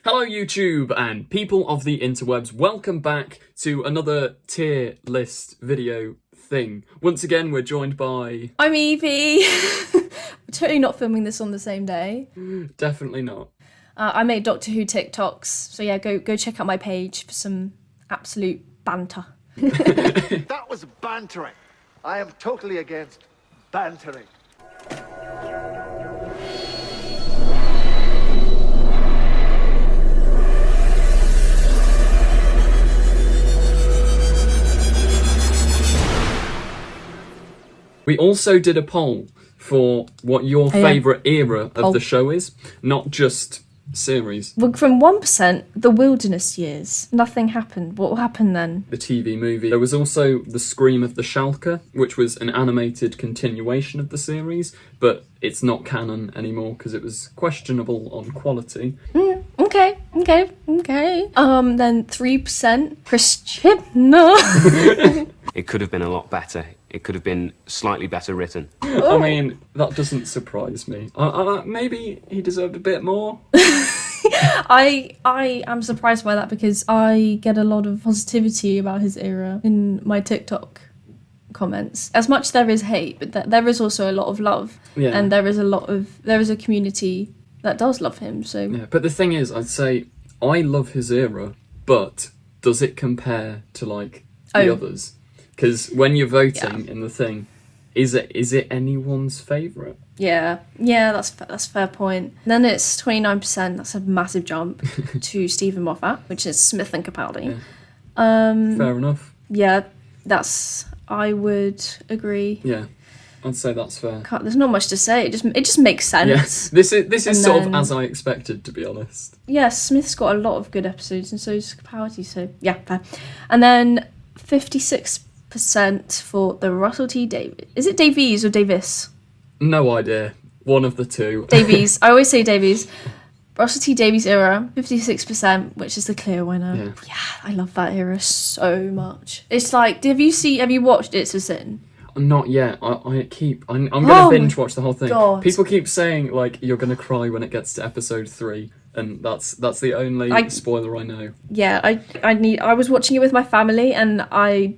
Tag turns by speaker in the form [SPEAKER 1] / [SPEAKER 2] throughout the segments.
[SPEAKER 1] Hello YouTube and people of the interwebs, welcome back to another tier list video thing. Once again we're joined by...
[SPEAKER 2] I'm Evie. We're totally not filming this on the same day.
[SPEAKER 1] Definitely not.
[SPEAKER 2] I made Doctor Who TikToks, so yeah, go check out my page for some absolute banter.
[SPEAKER 3] That was bantering. I am totally against bantering.
[SPEAKER 1] We also did a poll for what your favourite era of the show is, not just series.
[SPEAKER 2] Well, from 1%, the wilderness years. Nothing happened. What will happen then?
[SPEAKER 1] The TV movie. There was also The Scream of the Schalke, which was an animated continuation of the series, but it's not canon anymore because it was questionable on quality.
[SPEAKER 2] Okay. Then 3%, Christian. No.
[SPEAKER 4] It could have been a lot better. It could have been slightly better written.
[SPEAKER 1] I mean, that doesn't surprise me. Maybe he deserved a bit more.
[SPEAKER 2] I am surprised by that because I get a lot of positivity about his era in my TikTok comments. As much there is hate, but there is also a lot of love.
[SPEAKER 1] Yeah.
[SPEAKER 2] And there is a community that does love him. So
[SPEAKER 1] yeah, but the thing is, I'd say I love his era, but does it compare to like the others? Because when you're voting in the thing, is it anyone's favourite?
[SPEAKER 2] Yeah, that's a fair point. Then it's 29%. That's a massive jump to Stephen Moffat, which is Smith and Capaldi.
[SPEAKER 1] Yeah. Fair enough.
[SPEAKER 2] Yeah, I would agree.
[SPEAKER 1] Yeah, I'd say that's fair.
[SPEAKER 2] There's not much to say. It just makes sense.
[SPEAKER 1] Yeah. This is sort of as I expected, to be honest.
[SPEAKER 2] Yeah, Smith's got a lot of good episodes, and so does Capaldi. So yeah, fair. And then 56% for the Russell T Davies. Is it Davies or Davis?
[SPEAKER 1] No idea. One of the two.
[SPEAKER 2] Davies. I always say Davies. Russell T Davies era, 56%, which is the clear winner. Yeah, I love that era so much. It's like, have you watched It's a Sin?
[SPEAKER 1] Not yet. I'm gonna binge watch the whole thing.
[SPEAKER 2] God.
[SPEAKER 1] People keep saying like you're gonna cry when it gets to episode 3, and that's the only spoiler I know.
[SPEAKER 2] Yeah, I was watching it with my family, and I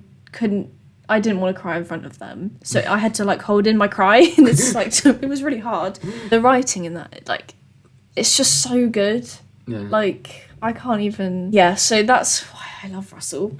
[SPEAKER 2] didn't want to cry in front of them, so I had to like hold in my cry, and it's like it was really hard. The writing in that, like, it's just so good.
[SPEAKER 1] Yeah.
[SPEAKER 2] Like, I can't even. Yeah, so that's why I love Russell.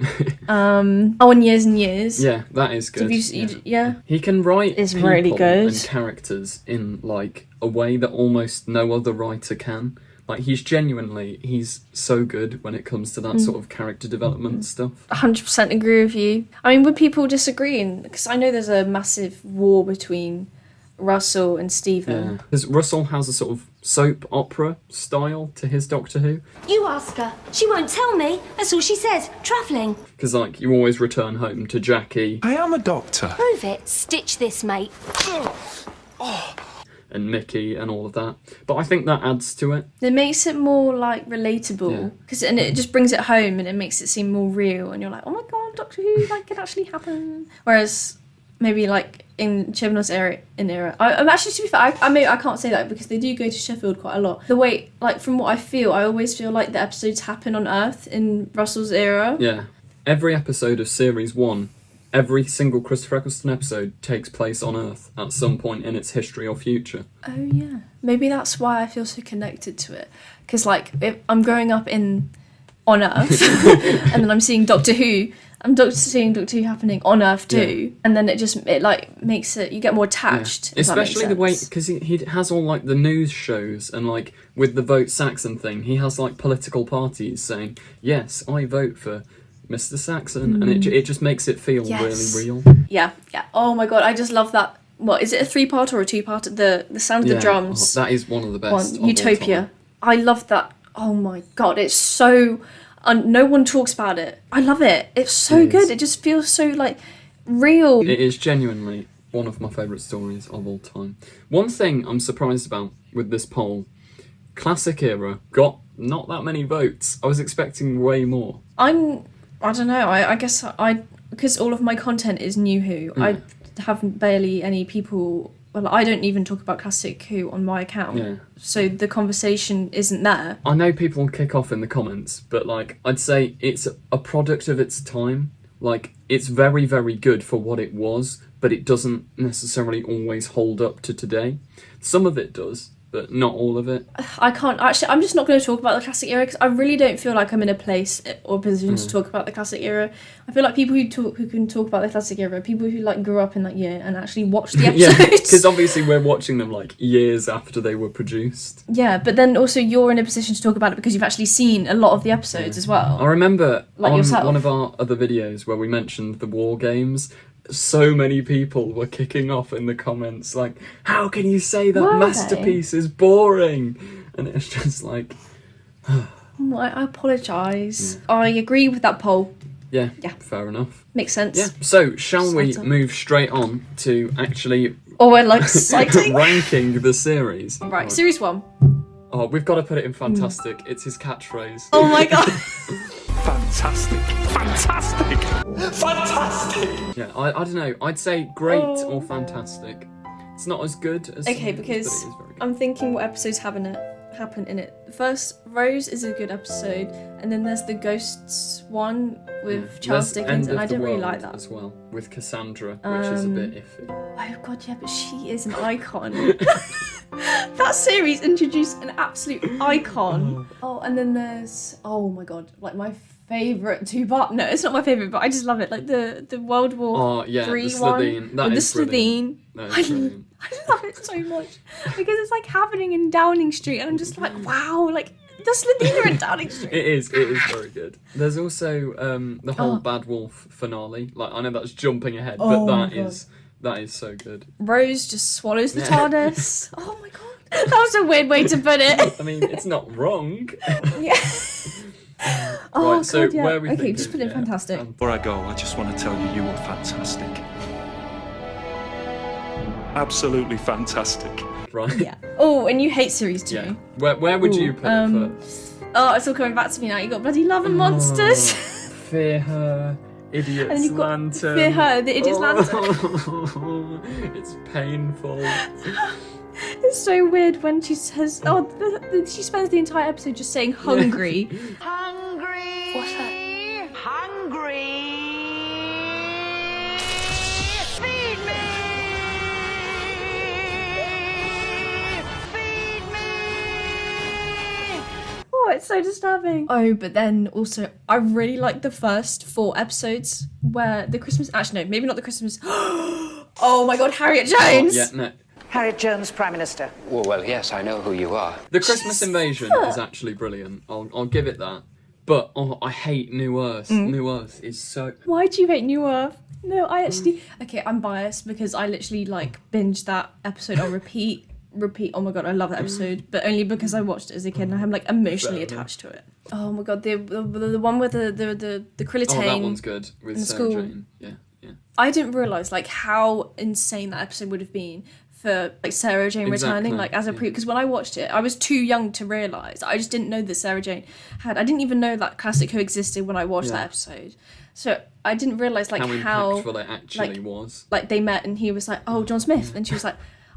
[SPEAKER 2] And Years and Years.
[SPEAKER 1] Yeah, that is good. He can write
[SPEAKER 2] it's
[SPEAKER 1] people
[SPEAKER 2] really good.
[SPEAKER 1] and characters in like a way that almost no other writer can. Like, he's so good when it comes to that sort of character development stuff.
[SPEAKER 2] 100% agree with you. I mean, would people disagree? Because I know there's a massive war between Russell and Stephen.
[SPEAKER 1] Yeah. Because Russell has a sort of soap opera style to his Doctor Who.
[SPEAKER 5] You ask her. She won't tell me. That's all she says. Travelling.
[SPEAKER 1] Because, like, you always return home to Jackie.
[SPEAKER 6] I am a doctor.
[SPEAKER 5] Prove it. Stitch this, mate.
[SPEAKER 1] And Mickey and all of that. But I think that adds to it.
[SPEAKER 2] It makes it more, like, relatable. And it just brings it home, and it makes it seem more real. And you're like, oh my god, Doctor Who, like, it actually happened. Whereas maybe, like, in Chibnall's era, I'm actually, to be fair, I can't say that because they do go to Sheffield quite a lot. The way, like, from what I always feel like the episodes happen on Earth in Russell's era.
[SPEAKER 1] Yeah. Every episode of Series 1, every single Christopher Eccleston episode takes place on Earth at some point in its history or future.
[SPEAKER 2] Oh, yeah. Maybe that's why I feel so connected to it. Because, like, if I'm growing up on Earth, and then I'm seeing Doctor Who, seeing Doctor Who happening on Earth too, and then it like makes it, you get more attached.
[SPEAKER 1] Yeah. Especially the way, because he has all like the news shows, and like with the Vote Saxon thing, he has like political parties saying, yes, I vote for Mr. Saxon, and it just makes it feel really real.
[SPEAKER 2] Yeah. Oh my god, I just love that. What is it, a 3-part or a 2-part? The sound of the drums.
[SPEAKER 1] That is one of the best.
[SPEAKER 2] Utopia. I love that. Oh my god, it's so. No one talks about it. I love it. It's so good. It just feels so like real.
[SPEAKER 1] It is genuinely one of my favourite stories of all time. One thing I'm surprised about with this poll, classic era got not that many votes. I was expecting way more.
[SPEAKER 2] I don't know. I guess because all of my content is New Who. I have barely any people well, I don't even talk about Classic Who on my account.
[SPEAKER 1] Yeah.
[SPEAKER 2] So the conversation isn't there.
[SPEAKER 1] I know people will kick off in the comments, but like I'd say it's a product of its time. Like it's very, very good for what it was, but it doesn't necessarily always hold up to today. Some of it does, but not all of it.
[SPEAKER 2] I can't actually. I'm just not going to talk about the classic era because I really don't feel like I'm in a place or position to talk about the classic era. I feel like people who can talk about the classic era, people who like grew up in that year and actually watched the episodes.
[SPEAKER 1] Yeah, because obviously we're watching them like years after they were produced.
[SPEAKER 2] Yeah, but then also you're in a position to talk about it because you've actually seen a lot of the episodes as well.
[SPEAKER 1] I remember
[SPEAKER 2] Like
[SPEAKER 1] on
[SPEAKER 2] yourself.
[SPEAKER 1] one of our other videos where we mentioned the war games, so many people were kicking off in the comments like, how can you say that
[SPEAKER 2] Were
[SPEAKER 1] masterpiece is boring? And it's just like,
[SPEAKER 2] I apologise. I agree with that poll.
[SPEAKER 1] yeah,
[SPEAKER 2] Yeah.
[SPEAKER 1] fair enough.
[SPEAKER 2] Makes sense.
[SPEAKER 1] Yeah, so shall we
[SPEAKER 2] Exciting.
[SPEAKER 1] move straight on to actually
[SPEAKER 2] Oh, I like exciting.
[SPEAKER 1] ranking the series?
[SPEAKER 2] Right, series 1.
[SPEAKER 1] Oh, we've got to put it in fantastic. It's his catchphrase.
[SPEAKER 2] Oh my god.
[SPEAKER 6] Fantastic. Fantastic. Fantastic.
[SPEAKER 1] Yeah, I don't know. I'd say great or fantastic. It's not as good as
[SPEAKER 2] Okay,
[SPEAKER 1] but
[SPEAKER 2] because
[SPEAKER 1] it is very good.
[SPEAKER 2] I'm thinking what episodes happen in it. First, Rose is a good episode, and then there's the Ghosts one with Charles
[SPEAKER 1] There's
[SPEAKER 2] Dickens,
[SPEAKER 1] End
[SPEAKER 2] and
[SPEAKER 1] of
[SPEAKER 2] I
[SPEAKER 1] the
[SPEAKER 2] didn't really
[SPEAKER 1] World
[SPEAKER 2] like that.
[SPEAKER 1] as well, with Cassandra, which is a bit iffy.
[SPEAKER 2] Oh god, yeah, but she is an icon. That series introduced an absolute icon. Oh, and then there's my god, like my favourite two-part. No, it's not my favourite, but I just love it. Like the World War
[SPEAKER 1] Oh yeah, the
[SPEAKER 2] III
[SPEAKER 1] Slitheen.
[SPEAKER 2] one
[SPEAKER 1] That
[SPEAKER 2] with
[SPEAKER 1] is
[SPEAKER 2] the Slitheen.
[SPEAKER 1] brilliant. That is brilliant.
[SPEAKER 2] I love it so much because it's like happening in Downing Street, and I'm just like, wow, like the Slitheen are in Downing Street.
[SPEAKER 1] It is very good. There's also the whole
[SPEAKER 2] Oh.
[SPEAKER 1] Bad Wolf finale. Like I know that's jumping ahead,
[SPEAKER 2] Oh
[SPEAKER 1] but
[SPEAKER 2] my
[SPEAKER 1] that is so good.
[SPEAKER 2] Rose just swallows the
[SPEAKER 1] Yeah.
[SPEAKER 2] TARDIS. Oh my god, that was a weird way to put it.
[SPEAKER 1] I mean, it's not wrong.
[SPEAKER 2] Yeah. Oh
[SPEAKER 1] Right, so
[SPEAKER 2] god, yeah.
[SPEAKER 1] where are we
[SPEAKER 2] Okay,
[SPEAKER 1] thinking?
[SPEAKER 2] just put it in
[SPEAKER 1] Yeah,
[SPEAKER 2] fantastic.
[SPEAKER 6] Before I go, I just want to tell you were fantastic. Absolutely fantastic.
[SPEAKER 1] Right.
[SPEAKER 2] Yeah. Oh, and you hate series 2.
[SPEAKER 1] Yeah. Where would you put it
[SPEAKER 2] Oh, it's all coming back to me now. You got bloody Love and Monsters.
[SPEAKER 1] Fear Her, Idiot's
[SPEAKER 2] And you've got
[SPEAKER 1] Lantern.
[SPEAKER 2] Fear Her, the Idiot's
[SPEAKER 1] Lantern. It's painful.
[SPEAKER 2] It's so weird when she says, she spends the entire episode just saying hungry.
[SPEAKER 7] Hungry. What's that? Hungry. Feed me. Feed me.
[SPEAKER 2] Oh, it's so disturbing. Oh, but then also, I really like the first 4 episodes where the Christmas. Actually, no, maybe not the Christmas. Oh my god, Harriet Jones.
[SPEAKER 1] Yeah, no.
[SPEAKER 8] Harriet Jones, Prime Minister.
[SPEAKER 9] Well, yes, I know who you are.
[SPEAKER 1] The Christmas Invasion is actually brilliant. I'll give it that. But I hate New Earth. New Earth is so.
[SPEAKER 2] Why do you hate New Earth? No, I actually. Okay, I'm biased because I literally like binged that episode on repeat. Oh my god, I love that episode, but only because I watched it as a kid and I'm like emotionally attached to it. Oh my god, the one with the Krillitane.
[SPEAKER 1] Oh, that one's good with
[SPEAKER 2] in the
[SPEAKER 1] Sarah
[SPEAKER 2] school.
[SPEAKER 1] Jane. Yeah.
[SPEAKER 2] I didn't realise like how insane that episode would have been for like Sarah Jane returning
[SPEAKER 1] Exactly,
[SPEAKER 2] like as a
[SPEAKER 1] yeah.
[SPEAKER 2] because when I watched it I was too young to realise. I just didn't know that Sarah Jane I didn't even know that Classic Who existed when I watched that episode. So I didn't realise like
[SPEAKER 1] how impactful it actually was.
[SPEAKER 2] Like they met and he was like, oh, John Smith, and she was like,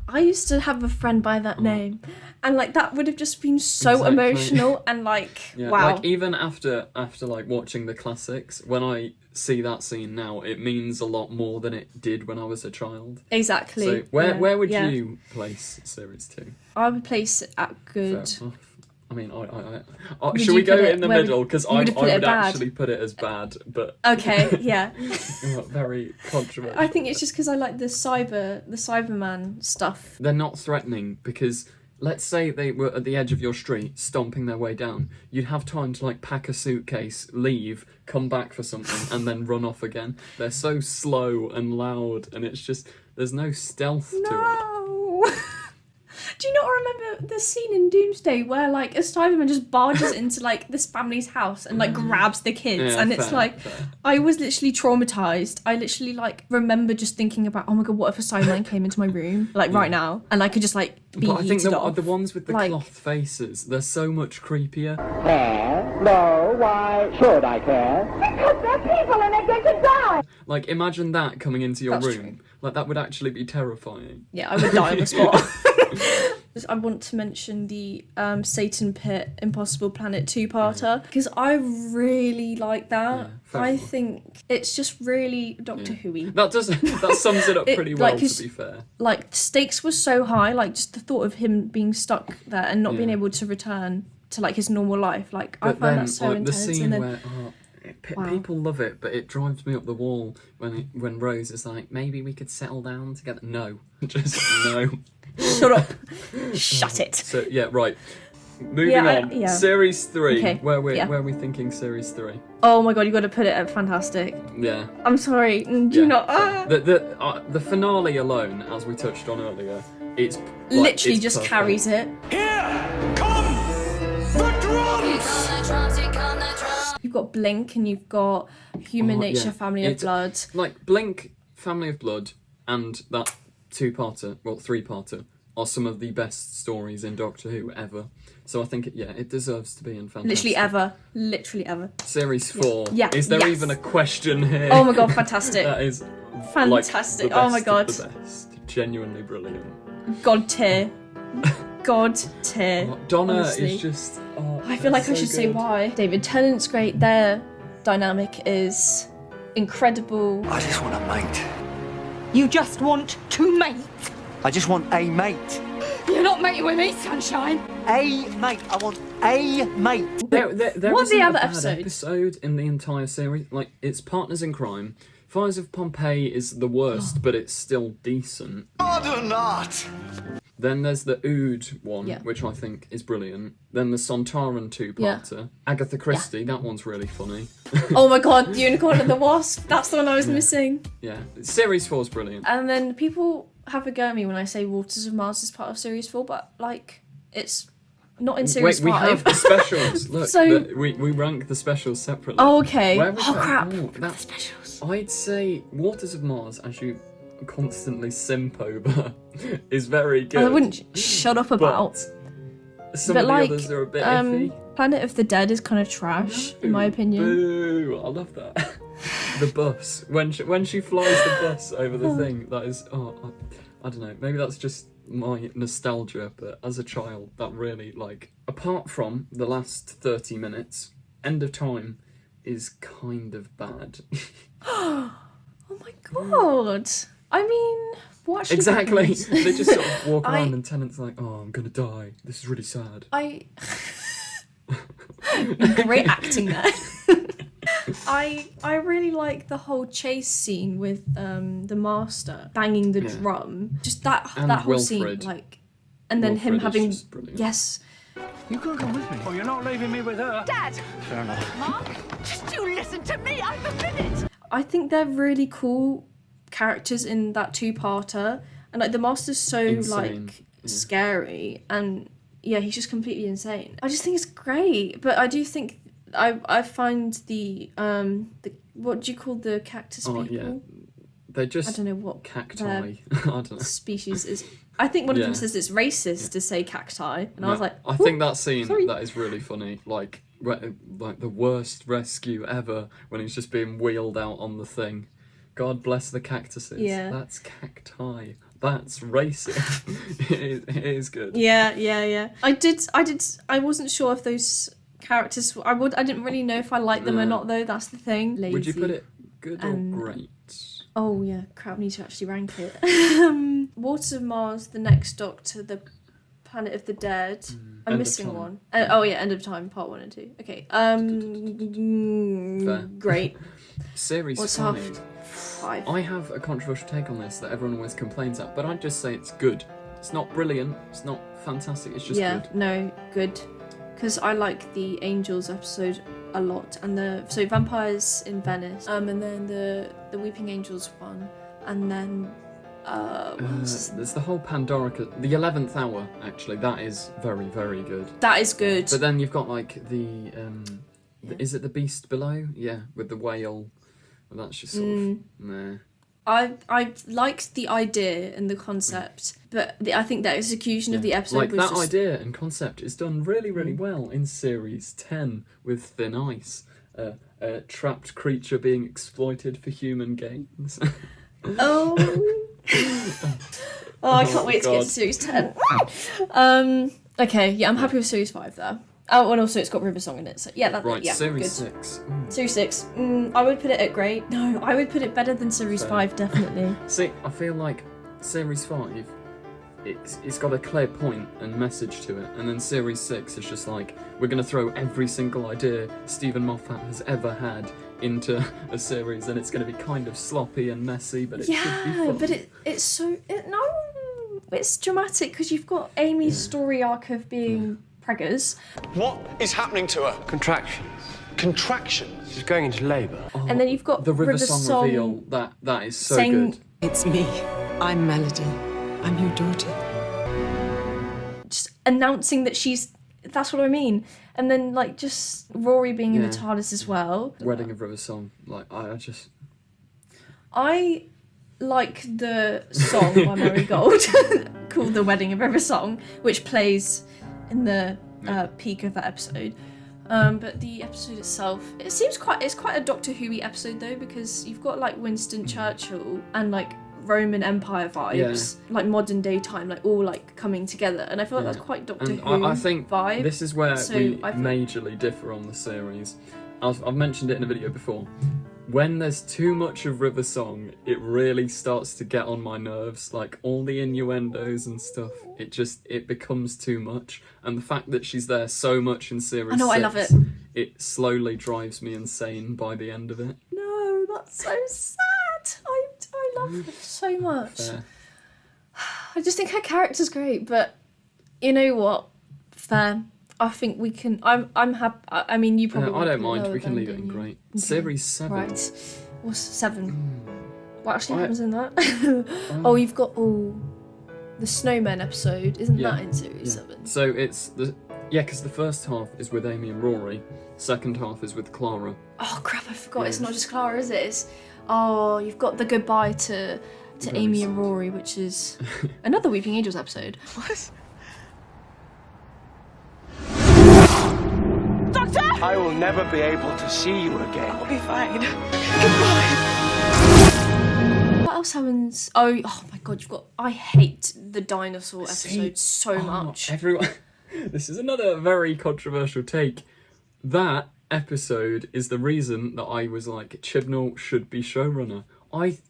[SPEAKER 2] I used to have a friend by that name, and like that would have just been so
[SPEAKER 1] Exactly.
[SPEAKER 2] emotional and like
[SPEAKER 1] Yeah,
[SPEAKER 2] wow.
[SPEAKER 1] like even after like watching the classics, when I see that scene now, it means a lot more than it did when I was a child.
[SPEAKER 2] Exactly.
[SPEAKER 1] So where would
[SPEAKER 2] Yeah.
[SPEAKER 1] you place series 2?
[SPEAKER 2] I would place it at good.
[SPEAKER 1] Fair enough. I mean,
[SPEAKER 2] Would
[SPEAKER 1] should
[SPEAKER 2] you
[SPEAKER 1] we go
[SPEAKER 2] put it-
[SPEAKER 1] in the
[SPEAKER 2] where would-
[SPEAKER 1] middle? Because
[SPEAKER 2] you
[SPEAKER 1] I
[SPEAKER 2] would have put it
[SPEAKER 1] would
[SPEAKER 2] bad.
[SPEAKER 1] actually put it as bad, but
[SPEAKER 2] Okay, yeah.
[SPEAKER 1] very controversial.
[SPEAKER 2] I think it's just because I like the Cyberman stuff.
[SPEAKER 1] They're not threatening because let's say they were at the edge of your street stomping their way down, you'd have time to like pack a suitcase, leave, come back for something and then run off again. They're so slow and loud and it's just there's no stealth to it.
[SPEAKER 2] No. Do you not remember the scene in Doomsday where like a Cyberman just barges into like this family's house and like grabs the kids
[SPEAKER 1] Yeah,
[SPEAKER 2] and it's
[SPEAKER 1] fair,
[SPEAKER 2] like
[SPEAKER 1] fair.
[SPEAKER 2] I was literally traumatized. I literally like remember just thinking about, oh my god, what if a Cyberman came into my room like right now and I could just like be
[SPEAKER 1] But I think
[SPEAKER 2] yeeted off.
[SPEAKER 1] the ones with the
[SPEAKER 2] Like-
[SPEAKER 1] cloth faces, they're so much creepier.
[SPEAKER 10] No, why should I care?
[SPEAKER 7] Because they're people and they get to die.
[SPEAKER 1] Like imagine that coming into your
[SPEAKER 2] That's
[SPEAKER 1] room, Like, that would actually be terrifying.
[SPEAKER 2] Yeah, I would die on the spot. I want to mention the Satan Pit Impossible Planet 2-parter because I really like that.
[SPEAKER 1] Yeah,
[SPEAKER 2] I think it's just really Doctor Who-y.
[SPEAKER 1] That sums it up pretty well, to be fair.
[SPEAKER 2] Like, stakes were so high, like, just the thought of him being stuck there and not being able to return to, like, his normal life. Like, I find that so intense.
[SPEAKER 1] The scene
[SPEAKER 2] and then,
[SPEAKER 1] where people love it, but it drives me up the wall when Rose is like, maybe we could settle down together. No. Just no.
[SPEAKER 2] Shut up. Shut it.
[SPEAKER 1] So, yeah, right. Moving on. Series 3.
[SPEAKER 2] Okay.
[SPEAKER 1] Where are we thinking Series 3?
[SPEAKER 2] Oh my god, you got to put it at fantastic.
[SPEAKER 1] Yeah.
[SPEAKER 2] I'm sorry. Do you not?
[SPEAKER 1] The finale alone, as we touched on earlier, it's like,
[SPEAKER 2] literally
[SPEAKER 1] it's
[SPEAKER 2] just
[SPEAKER 1] perfect.
[SPEAKER 2] carries it.
[SPEAKER 6] Here come the drums!
[SPEAKER 2] You've got Blink and you've got Human Nature, Family of Blood.
[SPEAKER 1] Like, Blink, Family of Blood, and that 3-parter are some of the best stories in Doctor Who ever. So I think, it deserves to be in fantastic.
[SPEAKER 2] Literally ever.
[SPEAKER 1] Series 4.
[SPEAKER 2] Yeah.
[SPEAKER 1] Is there even a question here?
[SPEAKER 2] Oh my god, fantastic.
[SPEAKER 1] That is
[SPEAKER 2] fantastic.
[SPEAKER 1] Like,
[SPEAKER 2] oh my god.
[SPEAKER 1] The best. Genuinely brilliant.
[SPEAKER 2] God tier. God tier.
[SPEAKER 1] Donna
[SPEAKER 2] honestly.
[SPEAKER 1] is just...
[SPEAKER 2] I feel like I should say why. David Tennant's great. Their dynamic is incredible.
[SPEAKER 3] I just want a mate.
[SPEAKER 7] You just want to mate.
[SPEAKER 3] I just want a mate.
[SPEAKER 7] You're not mating with me, sunshine.
[SPEAKER 3] A mate. I want a mate.
[SPEAKER 1] There
[SPEAKER 2] What's the
[SPEAKER 1] isn't a
[SPEAKER 2] other
[SPEAKER 1] bad episode in the entire series. Like, it's Partners in Crime. Fires of Pompeii is the worst, but it's still decent.
[SPEAKER 3] Or not.
[SPEAKER 1] Then there's the Ood one,
[SPEAKER 2] Yeah.
[SPEAKER 1] which I think is brilliant. Then the Sontaran 2-parter. Agatha Christie, that one's really funny.
[SPEAKER 2] Oh my god, the Unicorn and the Wasp. That's the one I was missing.
[SPEAKER 1] Yeah, Series 4 is brilliant.
[SPEAKER 2] And then people have a go at me when I say Waters of Mars is part of Series 4, but, like, it's not in Series 5.
[SPEAKER 1] We have the specials. Look,
[SPEAKER 2] So-
[SPEAKER 1] we rank the specials separately.
[SPEAKER 2] Oh, okay.
[SPEAKER 1] Where was
[SPEAKER 2] Oh,
[SPEAKER 1] that?
[SPEAKER 2] crap.
[SPEAKER 1] That's
[SPEAKER 2] Specials.
[SPEAKER 1] I'd say Waters of Mars, as you constantly simp over, is very good.
[SPEAKER 2] I wouldn't shut up about.
[SPEAKER 1] Some
[SPEAKER 2] But
[SPEAKER 1] of the
[SPEAKER 2] like,
[SPEAKER 1] others are a bit iffy.
[SPEAKER 2] Planet of the Dead is kind of trash, in my opinion.
[SPEAKER 1] Boo! I love that. The bus, when she flies the bus over the thing, that is, I don't know, maybe that's just my nostalgia, but as a child, that really, like, apart from the last 30 minutes, End of Time is kind of bad.
[SPEAKER 2] Oh my god! I mean, what actually
[SPEAKER 1] Exactly.
[SPEAKER 2] happens?
[SPEAKER 1] They just sort of walk around and Tennant's like, oh, I'm gonna die. This is really sad.
[SPEAKER 2] Great acting there. I really like the whole chase scene with the Master banging the drum. Just that whole
[SPEAKER 1] Wilfred.
[SPEAKER 2] scene, like, and then him
[SPEAKER 1] Wilfred is
[SPEAKER 2] having
[SPEAKER 1] just brilliant.
[SPEAKER 2] yes.
[SPEAKER 3] You can't come with me.
[SPEAKER 6] Oh, you're not leaving me with her?
[SPEAKER 7] Dad!
[SPEAKER 3] Fair enough.
[SPEAKER 7] Mom, just you listen to me. I'm a minute.
[SPEAKER 2] I think they're really cool characters in that 2-parter, and like the Master's so
[SPEAKER 1] Insane.
[SPEAKER 2] like scary, and he's just completely insane. I just think it's great, but I do think I find the what do you call the cactus people?
[SPEAKER 1] Yeah. They just
[SPEAKER 2] I don't know what
[SPEAKER 1] cacti.
[SPEAKER 2] their
[SPEAKER 1] I don't know.
[SPEAKER 2] species is. I think one of them
[SPEAKER 1] Yeah.
[SPEAKER 2] says it's racist to say cacti, and I was like,
[SPEAKER 1] I think that scene
[SPEAKER 2] sorry.
[SPEAKER 1] that is really funny. Like the worst rescue ever when he's just being wheeled out on the thing. God bless the cactuses.
[SPEAKER 2] Yeah.
[SPEAKER 1] That's cacti. That's racist. it is good.
[SPEAKER 2] Yeah. I wasn't sure if those characters. I didn't really know if I liked them or not, though. That's the thing. Lazy.
[SPEAKER 1] Would you put it good or great?
[SPEAKER 2] Oh yeah, crap! I need to actually rank it. Waters of Mars, The Next Doctor, The Planet of the Dead. I'm
[SPEAKER 1] End of
[SPEAKER 2] missing
[SPEAKER 1] Time.
[SPEAKER 2] one. End of Time, Part 1 and 2. Okay.
[SPEAKER 1] Fair.
[SPEAKER 2] Great.
[SPEAKER 1] Series
[SPEAKER 2] What's
[SPEAKER 1] 5.
[SPEAKER 2] 5?
[SPEAKER 1] I have a controversial take on this that everyone always complains at, but I'd just say it's good. It's not brilliant. It's not fantastic. It's just good.
[SPEAKER 2] No, good. Because I like the Angels episode a lot, and so Vampires in Venice, and then the Weeping Angels one, and then
[SPEAKER 1] There's the whole Pandorica, the 11th Hour. Actually, that is very, very good.
[SPEAKER 2] that is good.
[SPEAKER 1] But then you've got like is it the Beast Below? Yeah, with the whale. Well, that's just sort of nah.
[SPEAKER 2] I liked the idea and the concept, but I think the execution of the episode
[SPEAKER 1] Like
[SPEAKER 2] was
[SPEAKER 1] that
[SPEAKER 2] just...
[SPEAKER 1] idea and concept is done really, really well in Series 10 with Thin Ice, a trapped creature being exploited for human gains.
[SPEAKER 2] Oh, Oh, I can't wait to get
[SPEAKER 1] God.
[SPEAKER 2] to series 10. Okay, yeah, I'm happy with series 5 there. Oh, and also it's got River Song in it, so yeah, that's
[SPEAKER 1] Right,
[SPEAKER 2] yeah,
[SPEAKER 1] series
[SPEAKER 2] good.
[SPEAKER 1] 6.
[SPEAKER 2] Series 6, I would put it at great. No, I would put it better than series
[SPEAKER 1] Fair.
[SPEAKER 2] 5, definitely.
[SPEAKER 1] See, I feel like series 5, it's got a clear point and message to it, and then series 6 is just like, we're going to throw every single idea Stephen Moffat has ever had into a series, and it's going to be kind of sloppy and messy, but it should be fun.
[SPEAKER 2] But it's dramatic because you've got Amy's story arc of being preggers.
[SPEAKER 6] What is happening to her?
[SPEAKER 11] Contractions.
[SPEAKER 6] Contractions?
[SPEAKER 11] She's going into labour.
[SPEAKER 2] And then you've got
[SPEAKER 1] the River Song reveal, that is so
[SPEAKER 2] saying-
[SPEAKER 1] good.
[SPEAKER 12] It's me. I'm Melody. I'm your daughter.
[SPEAKER 2] Just announcing that that's what I mean. And then like just Rory being in the
[SPEAKER 1] Yeah.
[SPEAKER 2] TARDIS as well.
[SPEAKER 1] Wedding of River Song, like
[SPEAKER 2] I like the song by Mary Gold called The Wedding of River Song, which plays in the peak of that episode. But the episode itself, it's quite a Doctor Who-y episode though, because you've got like Winston Churchill and like Roman Empire vibes, like modern day time, like all like coming together, and I feel like that's quite Doctor
[SPEAKER 1] and
[SPEAKER 2] Who
[SPEAKER 1] I think
[SPEAKER 2] vibe.
[SPEAKER 1] this is where
[SPEAKER 2] So
[SPEAKER 1] we
[SPEAKER 2] I think-
[SPEAKER 1] majorly differ on the series. I've mentioned it in a video before. When there's too much of River Song, it really starts to get on my nerves. Like all the innuendos and stuff, it becomes too much. And the fact that she's there so much in series 6,
[SPEAKER 2] I love it.
[SPEAKER 1] It slowly drives me insane by the end of it.
[SPEAKER 2] No, that's so sad. I love her so much.
[SPEAKER 1] Fair.
[SPEAKER 2] I just think her character's great, but you know what? Fair. I think we can. I'm happy. I mean, you probably.
[SPEAKER 1] I don't
[SPEAKER 2] won't put
[SPEAKER 1] mind.
[SPEAKER 2] lower
[SPEAKER 1] We can
[SPEAKER 2] than,
[SPEAKER 1] leave it in
[SPEAKER 2] don't you?
[SPEAKER 1] great.
[SPEAKER 2] Okay.
[SPEAKER 1] Series 7.
[SPEAKER 2] Right. What's 7? What actually
[SPEAKER 1] I-
[SPEAKER 2] happens in that? Oh, you've got the Snowman episode. Isn't that in series 7?
[SPEAKER 1] So it's because the first half is with Amy and Rory. Second half is with Clara.
[SPEAKER 2] Oh crap! I forgot. It's not just Clara, is it? You've got the goodbye to Amy and Rory, which is another Weeping Angels episode.
[SPEAKER 7] What?
[SPEAKER 11] I will never be able to see you again.
[SPEAKER 7] I'll be fine.
[SPEAKER 2] What else happens? Oh my god! I hate the dinosaur episode so much.
[SPEAKER 1] Everyone, this is another very controversial take. That episode is the reason that I was like, Chibnall should be showrunner.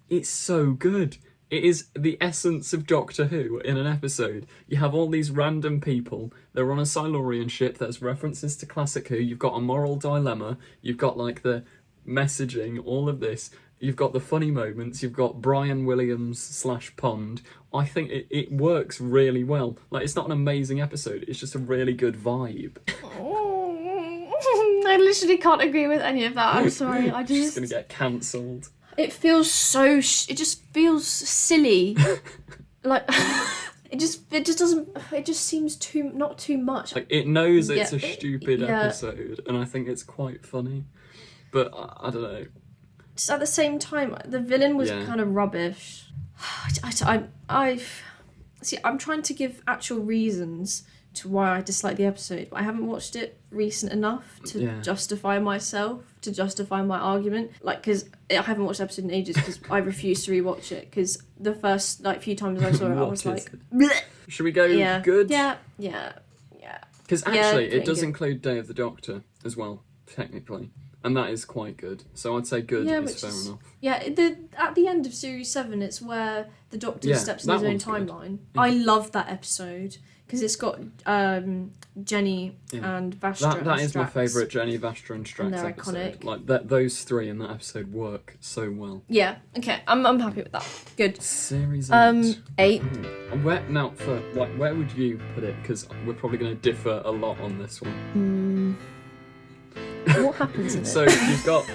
[SPEAKER 1] It's so good. It is the essence of Doctor Who in an episode. You have all these random people. They're on a Silurian ship. There's references to classic Who. You've got a moral dilemma. You've got like the messaging, all of this. You've got the funny moments. You've got Brian Williams / Pond. I think it works really well. Like, it's not an amazing episode. It's just a really good vibe.
[SPEAKER 2] I literally can't agree with any of that. I'm sorry. I
[SPEAKER 1] She's
[SPEAKER 2] just.
[SPEAKER 1] gonna get cancelled.
[SPEAKER 2] It feels so. It just feels silly. Like it just doesn't. It just seems not too much.
[SPEAKER 1] Like, it knows it's
[SPEAKER 2] Yeah,
[SPEAKER 1] a stupid
[SPEAKER 2] yeah.
[SPEAKER 1] episode, and I think it's quite funny. But I don't know.
[SPEAKER 2] Just at the same time, the villain was kind of rubbish. I'm trying to give actual reasons to why I dislike the episode, but I haven't watched it recent enough to justify myself, to justify my argument. Like, because I haven't watched the episode in ages because I refuse to rewatch it, because the first few times I saw it, I was like, bleh.
[SPEAKER 1] Should we go good?
[SPEAKER 2] Yeah.
[SPEAKER 1] Because actually, it
[SPEAKER 2] pretty
[SPEAKER 1] does
[SPEAKER 2] good.
[SPEAKER 1] include Day of the Doctor as well, technically. And that is quite good. So I'd say good is fair enough.
[SPEAKER 2] Yeah, at the end of series 7, it's where the Doctor steps in his own timeline.
[SPEAKER 1] Yeah.
[SPEAKER 2] I love that episode because it's got Jenny and Vastra.
[SPEAKER 1] That
[SPEAKER 2] and
[SPEAKER 1] is my
[SPEAKER 2] Strax.
[SPEAKER 1] favourite Jenny, Vastra and Strax
[SPEAKER 2] And they're
[SPEAKER 1] episode.
[SPEAKER 2] iconic.
[SPEAKER 1] Like those three in that episode work so well.
[SPEAKER 2] Yeah. Okay. I'm happy with that. Good.
[SPEAKER 1] Series 8.
[SPEAKER 2] 8.
[SPEAKER 1] Where would you put it? Because we're probably going to differ a lot on this one.
[SPEAKER 2] What happens in it?
[SPEAKER 1] So you've got.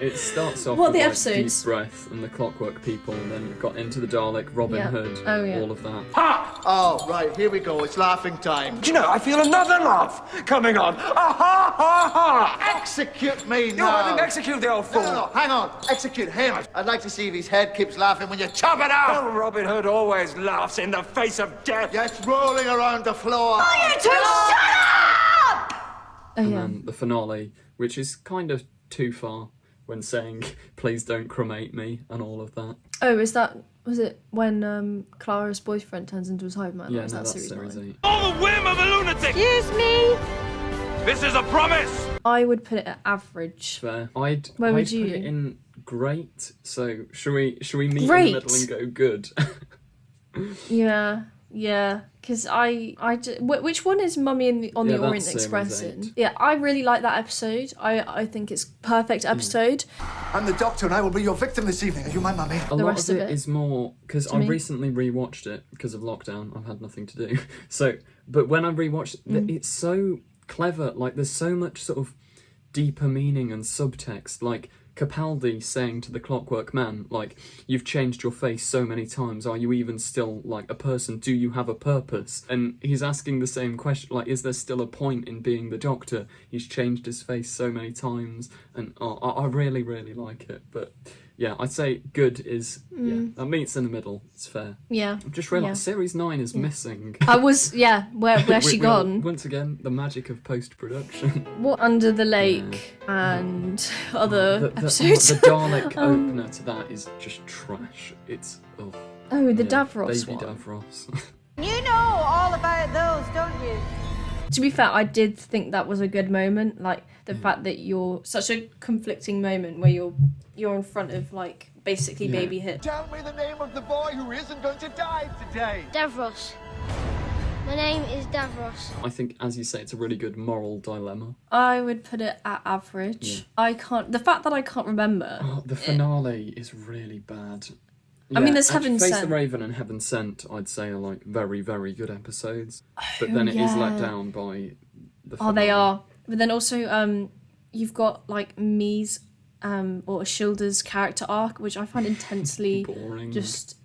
[SPEAKER 1] It starts off
[SPEAKER 2] What are
[SPEAKER 1] with
[SPEAKER 2] the
[SPEAKER 1] like,
[SPEAKER 2] episodes?
[SPEAKER 1] Deep Breath and the Clockwork People, and then you've got Into the Dalek, Robin Hood, all of that.
[SPEAKER 3] Ha! Oh, right, here we go. It's laughing time.
[SPEAKER 11] Do you know, I feel another laugh coming on. Ah ha ha ha!
[SPEAKER 3] Execute me
[SPEAKER 11] No,
[SPEAKER 3] now!
[SPEAKER 11] I didn't execute the old fool.
[SPEAKER 3] No, hang on. Execute him. I'd like to see if his head keeps laughing when you chop it off.
[SPEAKER 11] Oh, Robin Hood always laughs in the face of death.
[SPEAKER 3] Yes, rolling around the floor.
[SPEAKER 7] You two shut up!
[SPEAKER 1] And then the finale, which is kind of too far when saying, please don't cremate me, and all of that.
[SPEAKER 2] Oh, is that Was it when Clara's boyfriend turns into a Cyberman?
[SPEAKER 1] Yeah,
[SPEAKER 2] or was
[SPEAKER 1] no,
[SPEAKER 2] that
[SPEAKER 1] that's
[SPEAKER 2] series 9?
[SPEAKER 1] 8.
[SPEAKER 11] On the whim of a lunatic!
[SPEAKER 7] Excuse me.
[SPEAKER 11] This is a promise!
[SPEAKER 2] I would put it at average.
[SPEAKER 1] Fair.
[SPEAKER 2] Where
[SPEAKER 1] I'd
[SPEAKER 2] would you?
[SPEAKER 1] put it in great. So should we meet
[SPEAKER 2] Great.
[SPEAKER 1] in the middle and go good?
[SPEAKER 2] Yeah. Because which one is Mummy on the Orient
[SPEAKER 1] that's
[SPEAKER 2] Express
[SPEAKER 1] series
[SPEAKER 2] in? Yeah, I really like that episode. I think it's perfect episode.
[SPEAKER 3] I'm the doctor and I will be your victim this evening. Are you my mummy?
[SPEAKER 1] A lot
[SPEAKER 2] rest
[SPEAKER 1] of
[SPEAKER 2] of
[SPEAKER 1] it
[SPEAKER 2] it,
[SPEAKER 1] is more because I
[SPEAKER 2] me.
[SPEAKER 1] recently rewatched it because of lockdown. I've had nothing to do. But when I rewatched it, it's so clever. Like there's so much sort of deeper meaning and subtext. Like Capaldi saying to the Clockwork Man, like, you've changed your face so many times, are you even still, like, a person? Do you have a purpose? And he's asking the same question, like, is there still a point in being the Doctor? He's changed his face so many times, and I really, really like it. But, yeah, I'd say good is, that meets in the middle. It's fair.
[SPEAKER 2] Yeah.
[SPEAKER 1] I've just realised Series 9 is missing.
[SPEAKER 2] Where's she gone?
[SPEAKER 1] Once again, the magic of post-production.
[SPEAKER 2] What Under the Lake and other episodes?
[SPEAKER 1] The Dalek opener to that is just trash. It's
[SPEAKER 2] the Davros
[SPEAKER 1] Baby
[SPEAKER 2] one.
[SPEAKER 1] Davros.
[SPEAKER 7] You know all about those, don't you?
[SPEAKER 2] To be fair, I did think that was a good moment, like the fact that you're such a conflicting moment where you're in front of like basically baby hit.
[SPEAKER 3] Tell me the name of the boy who isn't going to die today.
[SPEAKER 13] Davros. My name is Davros.
[SPEAKER 1] I think, as you say, it's a really good moral dilemma.
[SPEAKER 2] I would put it at average. The fact that I can't remember.
[SPEAKER 1] Oh, the finale is really bad.
[SPEAKER 2] I mean, there's
[SPEAKER 1] actually,
[SPEAKER 2] Heaven
[SPEAKER 1] Face
[SPEAKER 2] Sent.
[SPEAKER 1] the Raven and Heaven Sent, I'd say, are like very, very good episodes. But then it is let down by the finale.
[SPEAKER 2] Oh, they are. But then also, you've got like Mies or Shilda's character arc, which I find intensely
[SPEAKER 1] boring,
[SPEAKER 2] just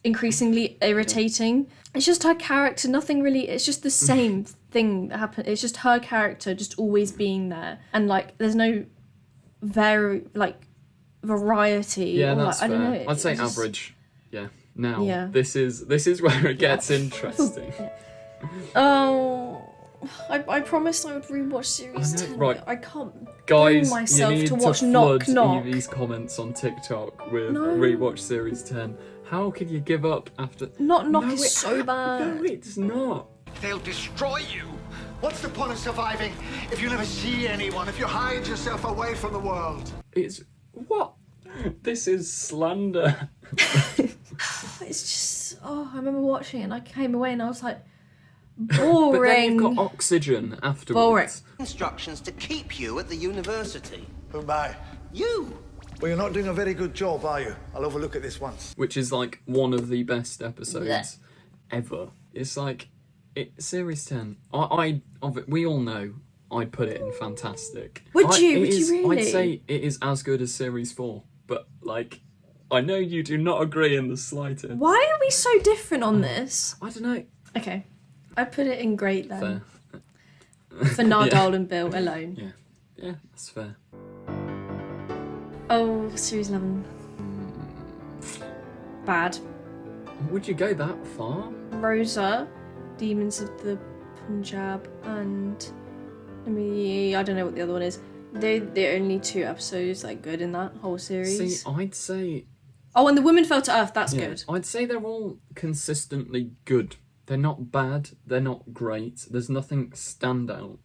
[SPEAKER 2] increasingly irritating. It's just her character, nothing really. It's just the same thing that happened. It's just her character just always being there, and like there's no variety.
[SPEAKER 1] Yeah,
[SPEAKER 2] or,
[SPEAKER 1] that's
[SPEAKER 2] like,
[SPEAKER 1] fair.
[SPEAKER 2] I don't know.
[SPEAKER 1] I'd say
[SPEAKER 2] it's just-
[SPEAKER 1] average. Yeah. Now,
[SPEAKER 2] Yeah.
[SPEAKER 1] this is where it gets interesting.
[SPEAKER 2] Oh, I promised I would rewatch series
[SPEAKER 1] I know,
[SPEAKER 2] 10.
[SPEAKER 1] right.
[SPEAKER 2] But I can't
[SPEAKER 1] Guys,
[SPEAKER 2] bring myself
[SPEAKER 1] you need
[SPEAKER 2] to watch
[SPEAKER 1] to
[SPEAKER 2] Knock
[SPEAKER 1] flood
[SPEAKER 2] Knock.
[SPEAKER 1] Evie's comments on TikTok with
[SPEAKER 2] No.
[SPEAKER 1] rewatch series 10. How could you give up after...
[SPEAKER 2] Knock Knock
[SPEAKER 1] No,
[SPEAKER 2] is so bad.
[SPEAKER 1] No, it's not.
[SPEAKER 3] They'll destroy you. What's the point of surviving if you never see anyone, if you hide yourself away from the world?
[SPEAKER 1] It's... What? This is slander.
[SPEAKER 2] It's just, I remember watching it and I came away and I was like, boring.
[SPEAKER 1] But then you've got Oxygen afterwards.
[SPEAKER 2] Boring.
[SPEAKER 14] Instructions to keep you at the university.
[SPEAKER 3] Who by?
[SPEAKER 14] You!
[SPEAKER 3] Well, you're not doing a very good job, are you? I'll overlook it this once.
[SPEAKER 1] Which is like one of the best episodes
[SPEAKER 2] Blech.
[SPEAKER 1] ever. It's like... Series 10. We all know I'd put it in fantastic.
[SPEAKER 2] Would you really?
[SPEAKER 1] I'd say it is as good as Series 4. But, like, I know you do not agree in the slightest.
[SPEAKER 2] Why are we so different on this?
[SPEAKER 1] I don't know.
[SPEAKER 2] Okay, I'd put it in great then.
[SPEAKER 1] Fair.
[SPEAKER 2] For Nardole and Bill alone.
[SPEAKER 1] Yeah, that's fair.
[SPEAKER 2] Oh, Series 11. Bad.
[SPEAKER 1] Would you go that far?
[SPEAKER 2] Rosa, Demons of the Punjab, and I don't know what the other one is. They're the only 2 episodes like good in that whole series.
[SPEAKER 1] See, I'd say...
[SPEAKER 2] Oh, and The Woman Fell to Earth, that's good.
[SPEAKER 1] I'd say they're all consistently good. They're not bad, they're not great, there's nothing standout.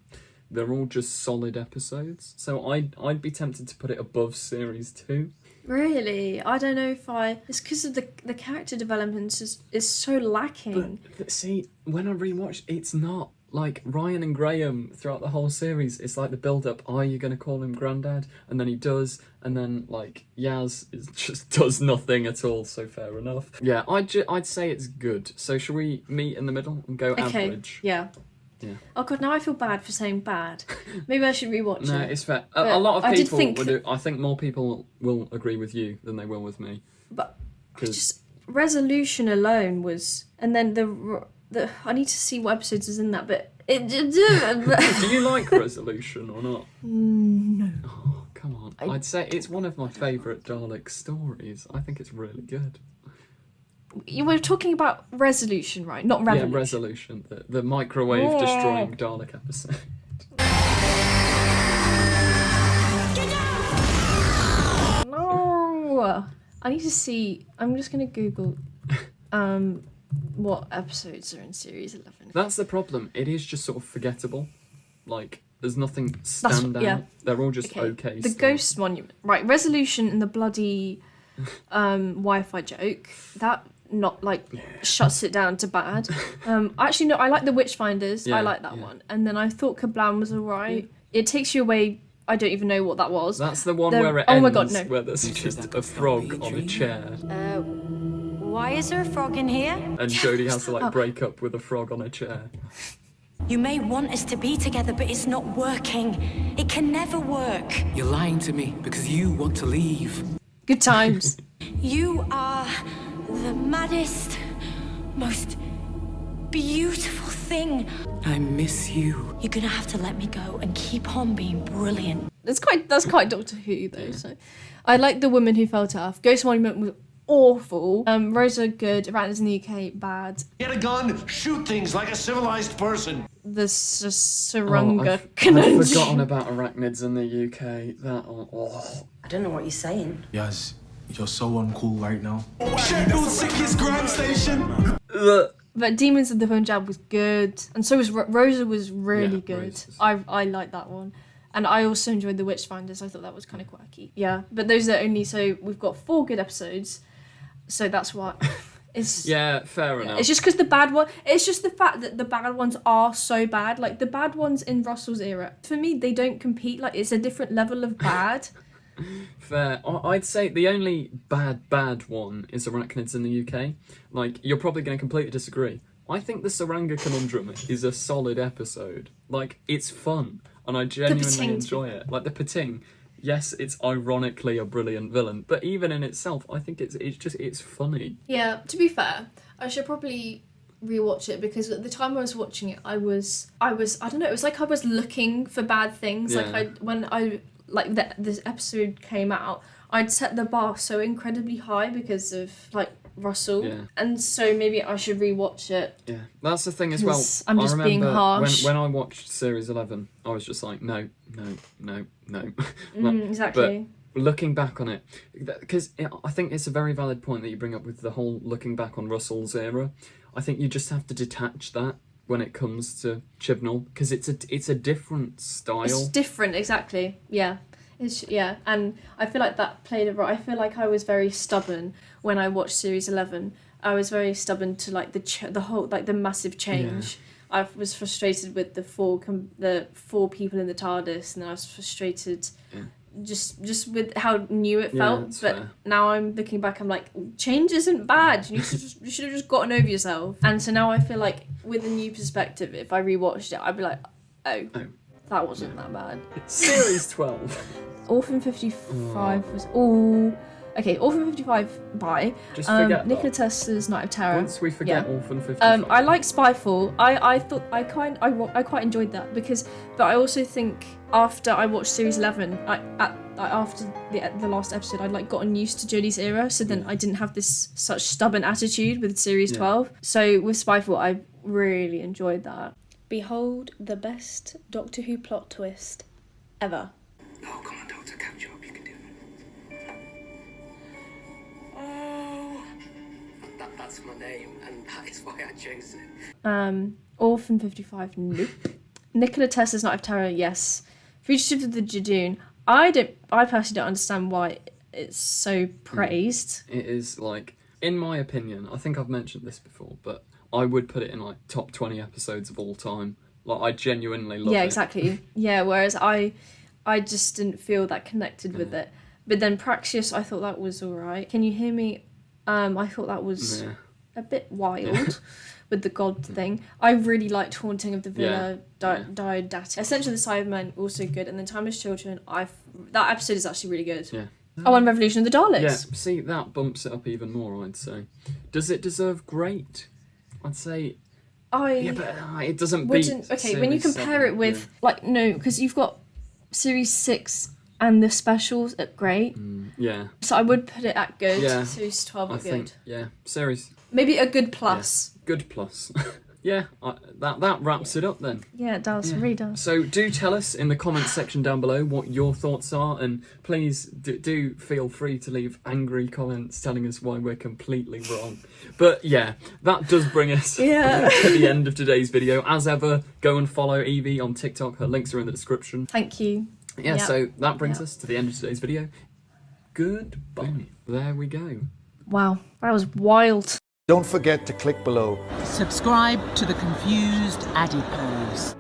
[SPEAKER 1] They're all just solid episodes. So I'd be tempted to put it above Series 2.
[SPEAKER 2] Really? I don't know if it's because of the character development is so lacking.
[SPEAKER 1] But see, when I rewatched, it's not. Like, Ryan and Graham, throughout the whole series, it's like the build-up, are you going to call him Grandad? And then he does, and then, like, Yaz just does nothing at all, so fair enough. Yeah, I'd say it's good. So shall we meet in the middle and go average?
[SPEAKER 2] Yeah. Oh god, now I feel bad for saying bad. Maybe I should rewatch it.
[SPEAKER 1] No, it's fair.
[SPEAKER 2] But
[SPEAKER 1] A lot of
[SPEAKER 2] I did
[SPEAKER 1] people
[SPEAKER 2] think
[SPEAKER 1] I think more people will agree with you than they will with me.
[SPEAKER 2] But Resolution alone was... And then the I need to see what episodes is in that, but...
[SPEAKER 1] Do you like Resolution or not?
[SPEAKER 2] No.
[SPEAKER 1] Oh, come on. I'd say it's one of my favourite Dalek stories. I think it's really good.
[SPEAKER 2] You were talking about Resolution, right? Not Revolution.
[SPEAKER 1] Yeah, Resolution. The microwave destroying Dalek episode.
[SPEAKER 2] No. I need to see. I'm just gonna Google what episodes are in series 11.
[SPEAKER 1] That's the problem. It is just sort of forgettable. Like, there's nothing stand out.
[SPEAKER 2] Yeah.
[SPEAKER 1] They're all just okay.
[SPEAKER 2] The Ghost Monument, right? Resolution and the bloody Wi-Fi joke that not like shuts it down to bad. Actually, no, I like the Witchfinders. I like that one. And then I thought Kablam was alright. It takes you away. I don't even know what that was.
[SPEAKER 1] That's the one where it ends.
[SPEAKER 2] Oh my god, no!
[SPEAKER 1] Where there's just a frog on a chair.
[SPEAKER 5] Why is there a frog in here?
[SPEAKER 1] And Jodie has to like break up with a frog on a chair.
[SPEAKER 5] You may want us to be together, but it's not working. It can never work.
[SPEAKER 15] You're lying to me because you want to leave.
[SPEAKER 2] Good times.
[SPEAKER 5] You are the maddest, most beautiful thing.
[SPEAKER 15] I miss you.
[SPEAKER 5] You're gonna have to let me go and keep on being brilliant.
[SPEAKER 2] That's quite Doctor Who though. So, I like The Woman Who Fell Tough. Ghost Monument was awful. Rosa good. Ratners in the UK bad.
[SPEAKER 11] Get a gun, shoot things like a civilized person.
[SPEAKER 2] The Sarunga
[SPEAKER 1] I've
[SPEAKER 2] Conundrum.
[SPEAKER 1] forgotten about arachnids in the UK.
[SPEAKER 8] I don't know what you're saying.
[SPEAKER 16] Yaz, you're so uncool right now.
[SPEAKER 11] Sheffield's sickest grime station.
[SPEAKER 2] But Demons of the Punjab was good, and so was Rosa was really good.
[SPEAKER 1] Rosa's.
[SPEAKER 2] I like that one, and I also enjoyed the Witchfinders. I thought that was kind of quirky. Yeah, but those are only so we've got 4 good episodes, so that's what. It's,
[SPEAKER 1] fair enough.
[SPEAKER 2] It's just because the bad one. It's just the fact that the bad ones are so bad. Like the bad ones in Russell's era, for me, they don't compete. Like it's a different level of bad.
[SPEAKER 1] Fair. I'd say the only bad one is Arachnids in the UK. Like, you're probably going to completely disagree. I think the Saranga Conundrum is a solid episode. Like, it's fun, and I genuinely enjoy it. Like, the Pating, yes, it's ironically a brilliant villain, but even in itself, I think it's funny.
[SPEAKER 2] Yeah, to be fair, I should probably rewatch it because at the time I was watching it, I was I don't know, it was like I was looking for bad things.
[SPEAKER 1] Yeah.
[SPEAKER 2] Like this episode came out, I'd set the bar so incredibly high because of like Russell, and so maybe I should rewatch it.
[SPEAKER 1] Yeah, that's the thing as well.
[SPEAKER 2] I'm just being harsh.
[SPEAKER 1] When I watched Series 11, I was just like, no.
[SPEAKER 2] Exactly.
[SPEAKER 1] But looking back on it, because I think it's a very valid point that you bring up with the whole looking back on Russell's era. I think you just have to detach that when it comes to Chibnall, because it's a different style.
[SPEAKER 2] It's different, exactly. Yeah. And I feel like that played a role. I feel like I was very stubborn when I watched Series 11. I was very stubborn to like the whole like the massive change. Yeah. I was frustrated with the four people in the TARDIS, and I was frustrated just with how new it felt. But fair. Now I'm looking back, I'm like, change isn't bad. You should have just gotten over yourself. And so now I feel like with a new perspective, if I rewatched it, I'd be like, oh. That wasn't that bad.
[SPEAKER 1] Series 12.
[SPEAKER 2] Orphan 55 was... Oh... Okay, Orphan 55, bye.
[SPEAKER 1] Just forget
[SPEAKER 2] Nikola Tesla's Night of Terror.
[SPEAKER 1] Once we forget Orphan 55.
[SPEAKER 2] I like Spyfall. I thought... I quite enjoyed that because... But I also think after I watched Series 11, after the last episode, I'd like gotten used to Jodie's era, so then I didn't have this such stubborn attitude with Series 12. So with Spyfall, I really enjoyed that. Behold the best Doctor Who plot twist ever.
[SPEAKER 15] Oh, come on, Doctor, catch up. You can do it.
[SPEAKER 17] Oh, that's my name, and that is why I chose it.
[SPEAKER 2] Orphan 55, nope. Nikola Tesla's Night of Terror, yes. Fugitive of the Jadoon, I personally don't understand why it's so praised.
[SPEAKER 1] It is like, in my opinion, I think I've mentioned this before, but I would put it in like top 20 episodes of all time. Like, I genuinely love it.
[SPEAKER 2] Yeah, exactly. Yeah, whereas I just didn't feel that connected with it. But then Praxius, I thought that was alright. Can you hear me? I thought that was a bit wild with the god thing. I really liked Haunting of the Villa Diodati. Ascension of the Cybermen, also good. And then Timeless Children, that episode is actually really good.
[SPEAKER 1] Yeah.
[SPEAKER 2] Oh, and Revolution of the Daleks.
[SPEAKER 1] Yeah, see, that bumps it up even more, I'd say. Does it deserve great? I'd say... but it doesn't beat...
[SPEAKER 2] Okay, when you compare it with... Like, no, because you've got Series 6 and the specials at great.
[SPEAKER 1] Yeah.
[SPEAKER 2] So I would put it at good.
[SPEAKER 1] Yeah.
[SPEAKER 2] Series 12 at good.
[SPEAKER 1] Series...
[SPEAKER 2] Maybe a good plus.
[SPEAKER 1] Yeah. Good plus. yeah, that wraps it up then.
[SPEAKER 2] Yeah, it does. Really does.
[SPEAKER 1] So do tell us in the comments section down below what your thoughts are, and please do feel free to leave angry comments telling us why we're completely wrong. But yeah, that does bring us to the end of today's video. As ever, go and follow Evie on TikTok. Her links are in the description.
[SPEAKER 2] Thank you.
[SPEAKER 1] Yeah, so that brings us to the end of today's video. Goodbye. There we go.
[SPEAKER 2] Wow, that was wild.
[SPEAKER 3] Don't forget to click below.
[SPEAKER 18] Subscribe to the Confused Adipose.